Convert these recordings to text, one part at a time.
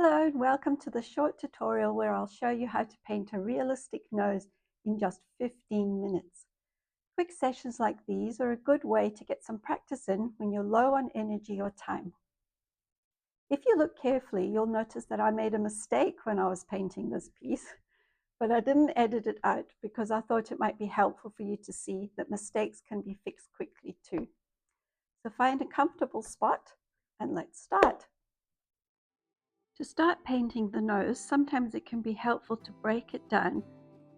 Hello and welcome to the short tutorial where I'll show you how to paint a realistic nose in just 15 minutes. Quick sessions like these are a good way to get some practice in when you're low on energy or time. If you look carefully, you'll notice that I made a mistake when I was painting this piece, but I didn't edit it out because I thought it might be helpful for you to see that mistakes can be fixed quickly too. So find a comfortable spot and let's start. To start painting the nose, sometimes it can be helpful to break it down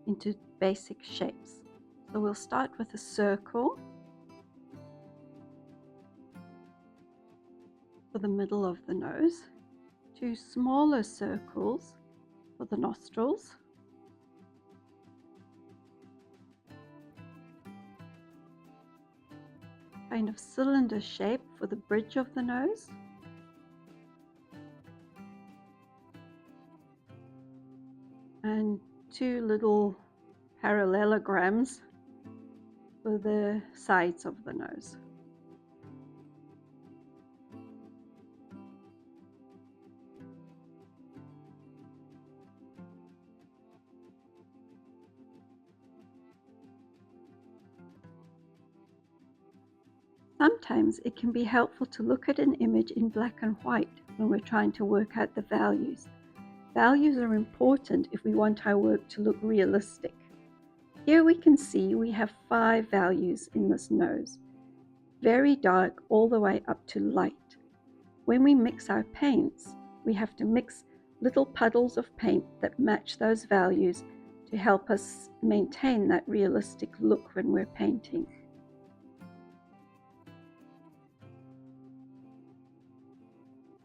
into basic shapes. So we'll start with a circle for the middle of the nose, two smaller circles for the nostrils, kind of cylinder shape for the bridge of the nose, and two little parallelograms for the sides of the nose. Sometimes it can be helpful to look at an image in black and white when we're trying to work out the values. Values are important if we want our work to look realistic. Here we can see we have 5 values in this nose, very dark all the way up to light. When we mix our paints, we have to mix little puddles of paint that match those values to help us maintain that realistic look when we're painting.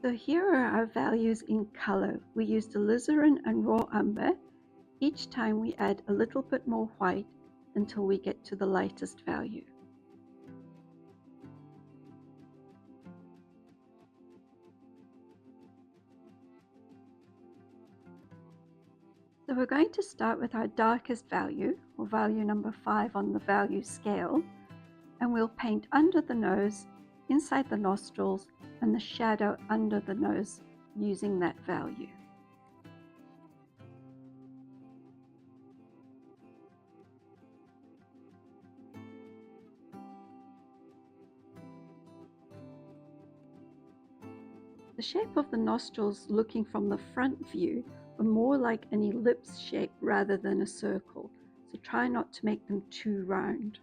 So here are our values in color. We used alizarin and raw umber. Each time we add a little bit more white until we get to the lightest value. So we're going to start with our darkest value, or value number 5 on the value scale, and we'll paint under the nose, inside the nostrils, and the shadow under the nose using that value. The shape of the nostrils looking from the front view are more like an ellipse shape rather than a circle, so try not to make them too round.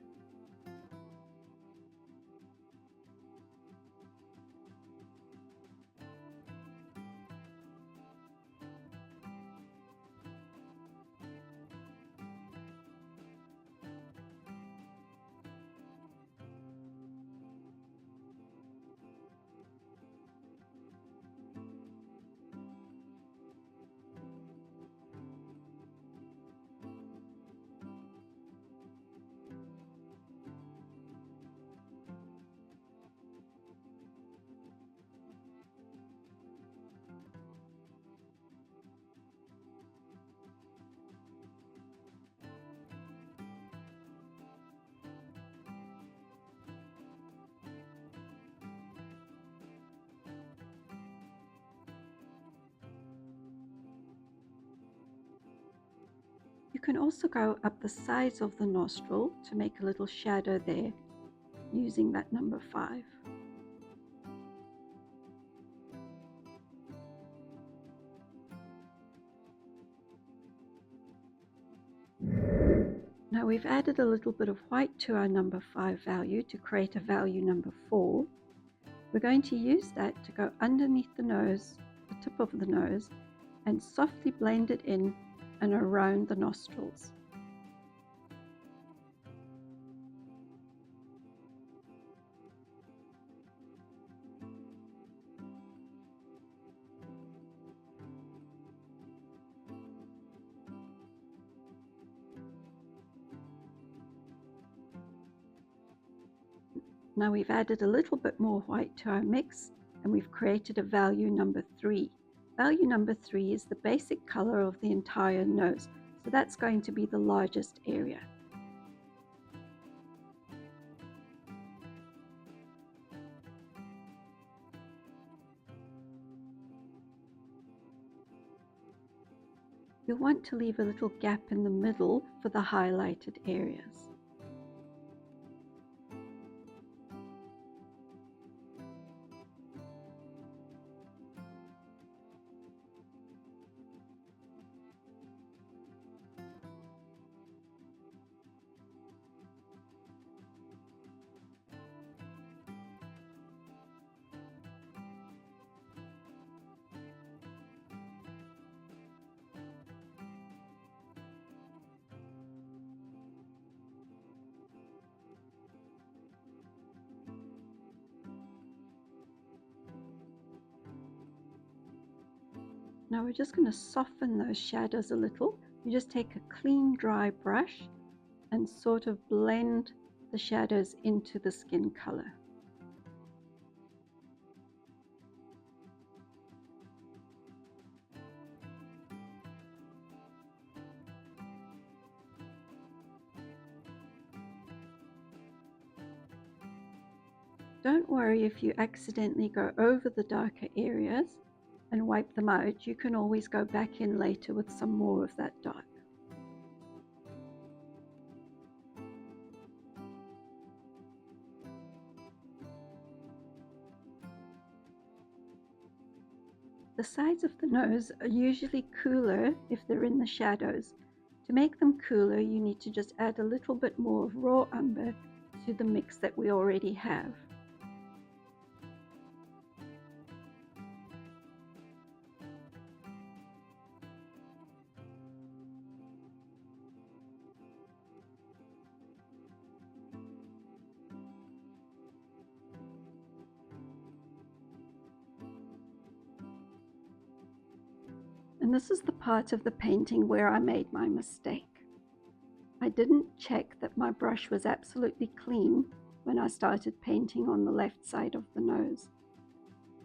You can also go up the sides of the nostril to make a little shadow there using that number 5. Now we've added a little bit of white to our number 5 value to create a value number 4. We're going to use that to go underneath the nose, the tip of the nose, and softly blend it in and around the nostrils. Now we've added a little bit more white to our mix and we've created a value number 3. Value number 3 is the basic color of the entire nose, so that's going to be the largest area. You'll want to leave a little gap in the middle for the highlighted areas. Now we're just going to soften those shadows a little. You just take a clean, dry brush and sort of blend the shadows into the skin color. Don't worry if you accidentally go over the darker areas and wipe them out. You can always go back in later with some more of that dark. The sides of the nose are usually cooler if they're in the shadows. To make them cooler, you need to just add a little bit more of raw umber to the mix that we already have. And this is the part of the painting where I made my mistake. I didn't check that my brush was absolutely clean when I started painting on the left side of the nose.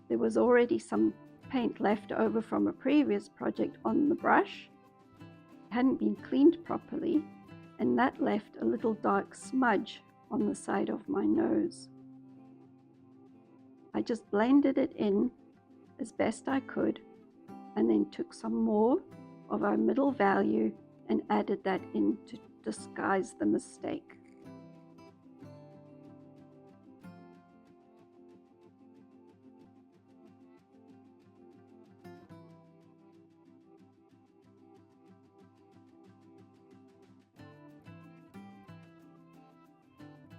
There was already some paint left over from a previous project on the brush. It hadn't been cleaned properly, and that left a little dark smudge on the side of my nose. I just blended it in as best I could, and then took some more of our middle value and added that in to disguise the mistake.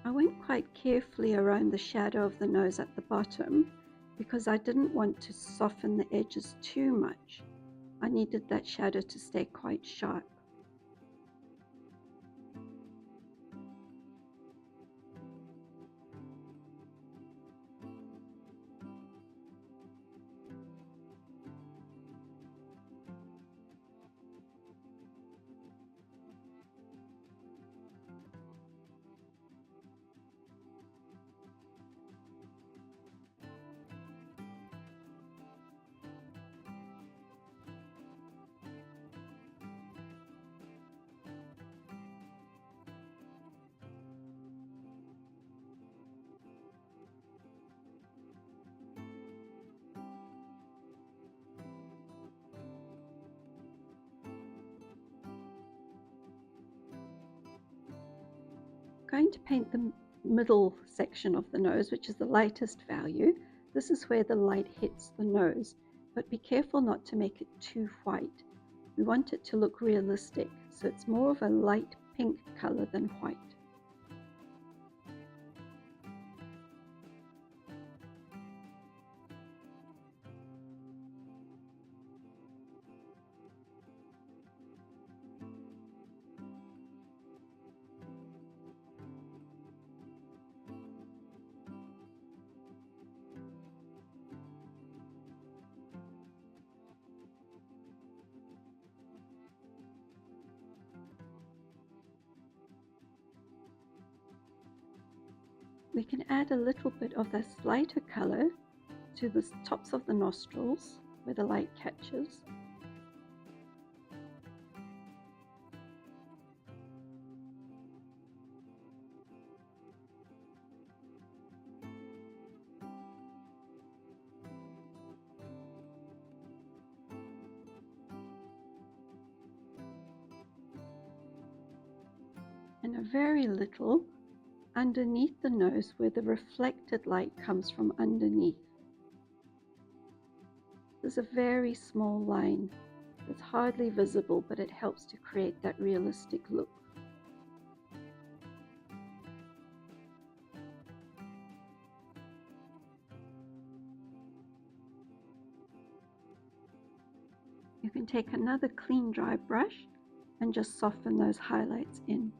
I went quite carefully around the shadow of the nose at the bottom because I didn't want to soften the edges too much. I needed that shadow to stay quite sharp. Going to paint the middle section of the nose, which is the lightest value. This is where the light hits the nose, but be careful not to make it too white. We want it to look realistic, so it's more of a light pink color than white. We can add a little bit of this lighter color to the tops of the nostrils where the light catches. and a very little underneath the nose where the reflected light comes from underneath. There's a very small line that's hardly visible, but it helps to create that realistic look. You can take another clean dry brush and just soften those highlights in.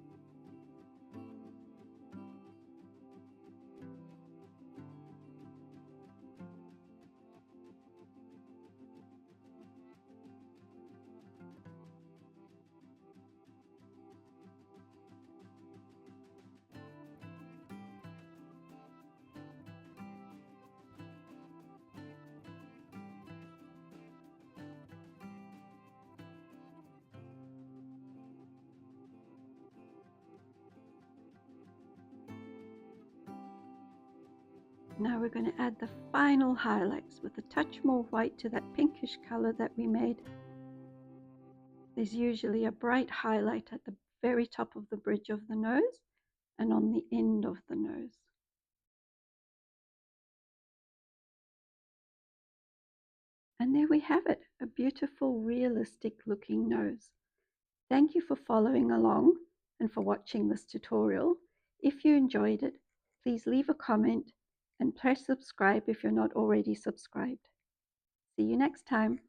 Now we're going to add the final highlights with a touch more white to that pinkish color that we made. There's usually a bright highlight at the very top of the bridge of the nose and on the end of the nose. And there we have it, a beautiful, realistic looking nose. Thank you for following along and for watching this tutorial. If you enjoyed it, please leave a comment and press subscribe if you're not already subscribed. See you next time.